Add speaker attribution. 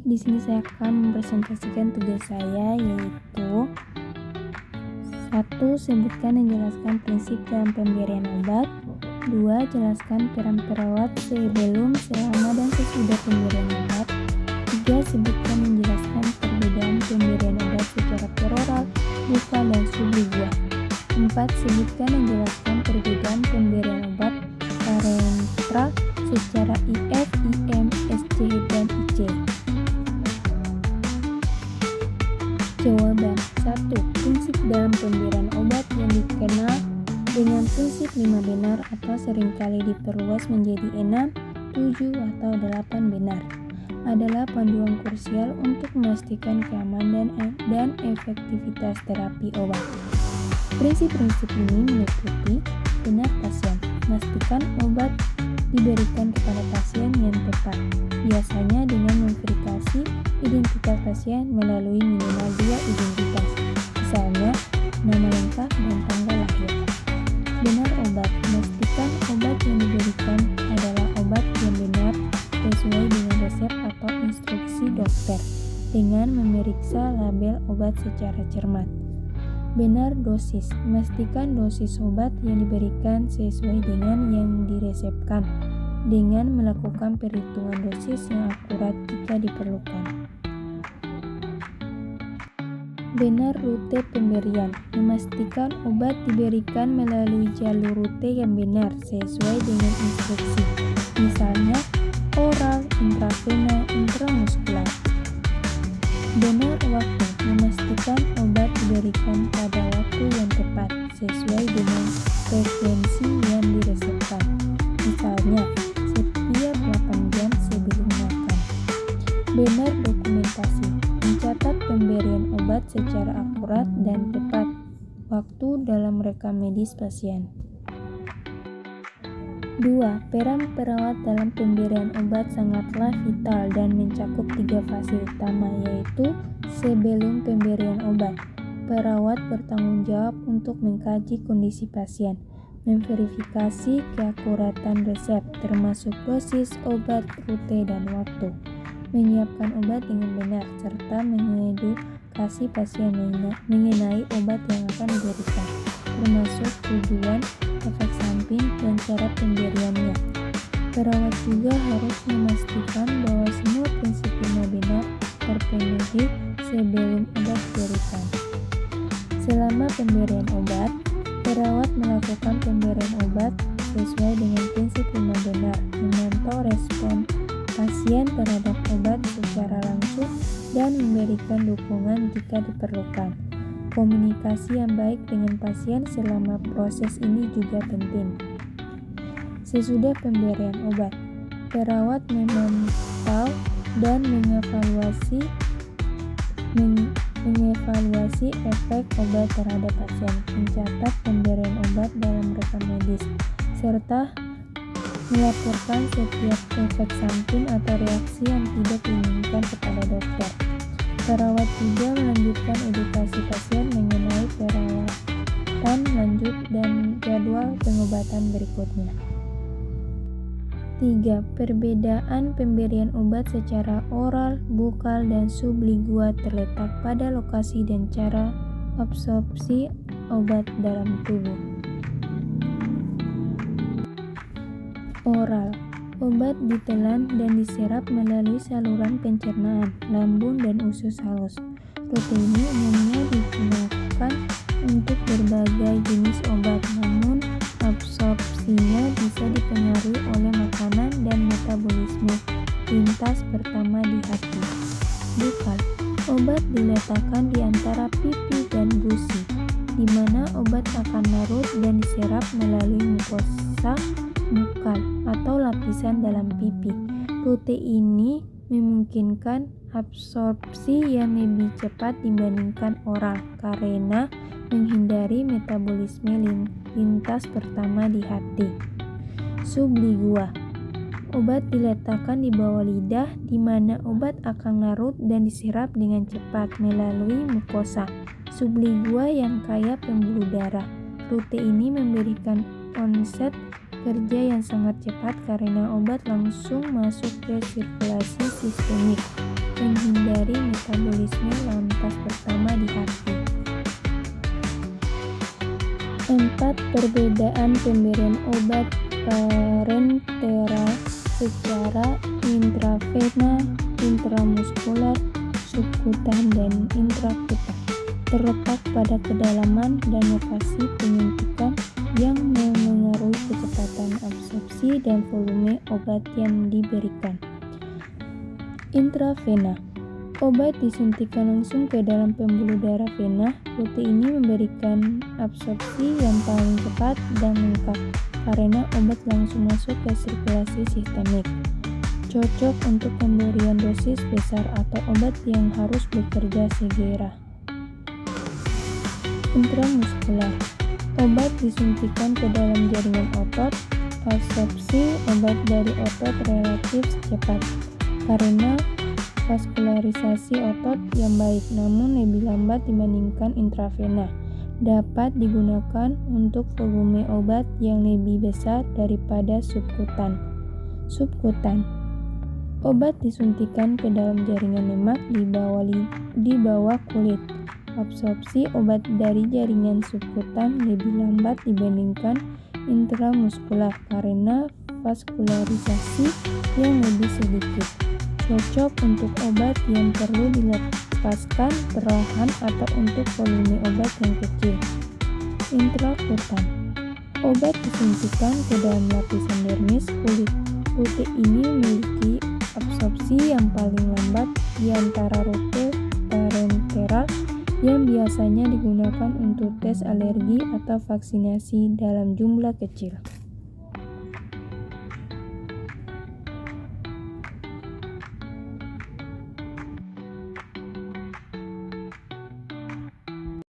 Speaker 1: Baik, di sini saya akan mempresentasikan tugas saya, yaitu 1. Sebutkan dan jelaskan prinsip dalam pemberian obat. 2. Jelaskan peran perawat sebelum, selama, dan sesudah pemberian obat. 3. Sebutkan dan jelaskan perbedaan pemberian obat secara peroral, bukal, dan sublingual. 4. Sebutkan dan jelaskan perbedaan pemberian obat parenteral secara IF, IM, SC, dan IC. Jawaban 1. Prinsip dalam pemberian obat yang dikenal dengan prinsip 5 benar atau seringkali diperluas menjadi 6, 7, atau 8 benar adalah panduan krusial untuk memastikan keamanan dan efektivitas terapi obat. Prinsip-prinsip ini meliputi benar pasien, memastikan obat diberikan kepada pasien yang tepat, biasanya dengan memverifikasi identitas pasien melalui minimal 2 identitas, misalnya nama lengkap dan tanggal lahir. Benar obat, memastikan obat yang diberikan adalah obat yang benar sesuai dengan resep atau instruksi dokter, dengan memeriksa label obat secara cermat. Benar dosis, memastikan dosis obat yang diberikan sesuai dengan yang diresepkan, dengan melakukan perhitungan dosis yang akurat jika diperlukan. Benar rute pemberian, memastikan obat diberikan melalui jalur rute yang benar sesuai dengan instruksi, misalnya oral, intravena, intramuskular. Benar waktu, memastikan obat diberikan pada waktu yang tepat sesuai dengan frekuensi yang diresepkan, misalnya setiap 8 jam sebelum makan. Benar dokumentasi, mencatat pemberian obat secara akurat dan tepat waktu dalam rekam medis pasien. 2. Peran perawat dalam pemberian obat sangatlah vital dan mencakup 3 fase utama, yaitu sebelum pemberian obat. Perawat bertanggung jawab untuk mengkaji kondisi pasien, memverifikasi keakuratan resep, termasuk dosis obat, rute, dan waktu, menyiapkan obat dengan benar, serta mengedukasi pasien mengenai obat yang akan diberikan, termasuk tujuan, efek samping, dan cara pemberiannya. Perawat juga harus memastikan bahwa semua prinsip 5 benar terpenuhi sebelum obat diberikan. Selama pemberian obat, perawat melakukan pemberian obat sesuai dengan prinsip 5 benar, memantau respon pasien terhadap obat secara langsung dan memberikan dukungan jika diperlukan. Komunikasi yang baik dengan pasien selama proses ini juga penting. Sesudah pemberian obat, perawat memantau dan mengevaluasi efek obat terhadap pasien, mencatat pemberian obat dalam rekam medis, serta melaporkan setiap efek samping atau reaksi yang tidak diinginkan kepada dokter. Perawat juga melanjutkan edukasi pasien mengenai perawatan lanjut dan jadwal pengobatan berikutnya. 3. Perbedaan pemberian obat secara oral, bukal, dan sublingual terletak pada lokasi dan cara absorpsi obat dalam tubuh. Oral, obat ditelan dan diserap melalui saluran pencernaan, lambung, dan usus halus. Rute ini umumnya digunakan untuk berbagai jenis obat, namun absorpsinya bisa dipengaruhi oleh makanan dan metabolisme lintas pertama di hati. Bukal, obat diletakkan di antara pipi dan gusi, di mana obat akan larut dan diserap melalui mukosa bukal atau lapisan dalam pipi. Rute ini memungkinkan absorpsi yang lebih cepat dibandingkan oral karena menghindari metabolisme lintas pertama di hati. Sublingual, obat diletakkan di bawah lidah, di mana obat akan larut dan diserap dengan cepat melalui mukosa sublingual yang kaya pembuluh darah. Rute ini memberikan onset kerja yang sangat cepat karena obat langsung masuk ke sirkulasi sistemik. menghindari metabolisme lantas pertama di hati. 4. Perbedaan pemberian obat parenteral secara intravena, intramuskular, subkutan, dan intrakutan terletak pada kedalaman dan lokasi penyuntikan yang memengaruhi kecepatan absorpsi dan volume obat yang diberikan. Intravena. Obat disuntikan langsung ke dalam pembuluh darah vena. Rute ini memberikan absorpsi yang paling cepat dan lengkap karena obat langsung masuk ke sirkulasi sistemik. Cocok untuk pemberian dosis besar atau obat yang harus bekerja segera. Intramuskular. Obat disuntikan ke dalam jaringan otot. Absorpsi obat dari otot relatif cepat karena vaskularisasi otot yang baik, namun lebih lambat dibandingkan intravena. Dapat digunakan untuk volume obat yang lebih besar daripada subkutan. Subkutan. Obat disuntikan ke dalam jaringan lemak di bawah kulit. Absorpsi obat dari jaringan subkutan lebih lambat dibandingkan intramuskular karena vaskularisasi yang lebih sedikit. Cocok untuk obat yang perlu dilepaskan perlahan atau untuk volume obat yang kecil. Intrakutan. Obat disuntikan ke dalam lapisan dermis kulit. Rute ini memiliki absorpsi yang paling lambat di antara rute parenteral yang biasanya digunakan untuk tes alergi atau vaksinasi dalam jumlah kecil.